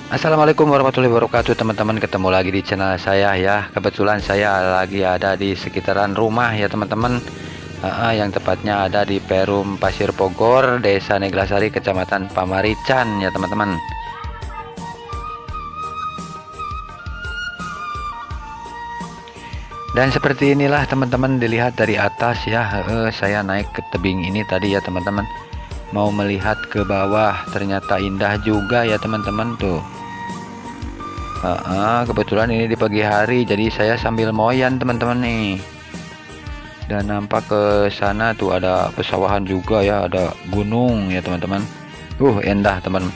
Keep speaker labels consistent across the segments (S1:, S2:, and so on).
S1: Assalamualaikum warahmatullahi wabarakatuh teman-teman, ketemu lagi di channel saya ya. Kebetulan saya lagi ada di sekitaran rumah ya teman-teman, yang tepatnya ada di Perum Pasir Pogor, Desa Neglasari, Kecamatan Pamarican ya teman-teman. Dan seperti inilah teman-teman, dilihat dari atas ya. Saya naik ke tebing ini tadi ya teman-teman, mau melihat ke bawah, ternyata indah juga ya teman-teman tuh. Kebetulan ini di pagi hari, jadi saya sambil moyan teman-teman nih. Dan nampak ke sana tuh ada pesawahan juga ya, ada gunung ya teman-teman. Indah teman.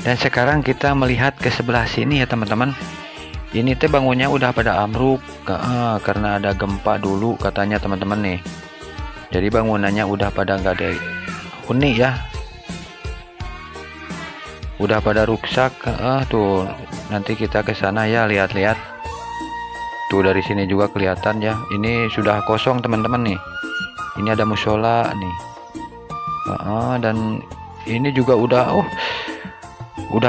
S1: Dan sekarang kita melihat ke sebelah sini ya teman-teman. Ini teh bangunnya udah pada amruk, karena ada gempa dulu katanya teman-teman nih. Jadi bangunannya udah pada nggak ada huni ya, udah pada rusak. Tuh nanti kita ke sana ya, lihat-lihat. Tuh dari sini juga kelihatan ya. Ini sudah kosong teman-teman nih. Ini ada musola nih. Dan ini juga udah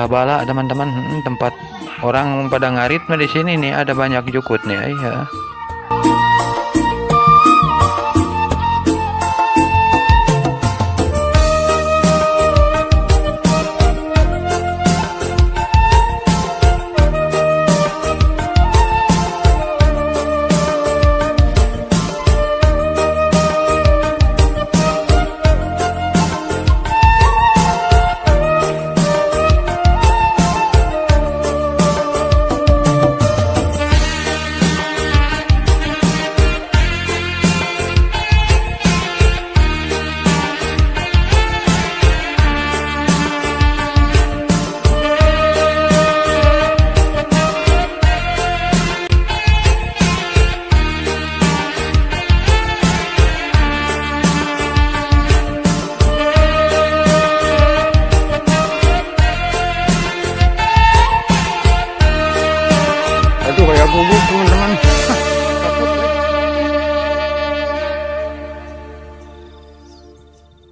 S1: bala teman-teman. Tempat orang pada ngarit mah di sini nih, ada banyak jukut nih ya.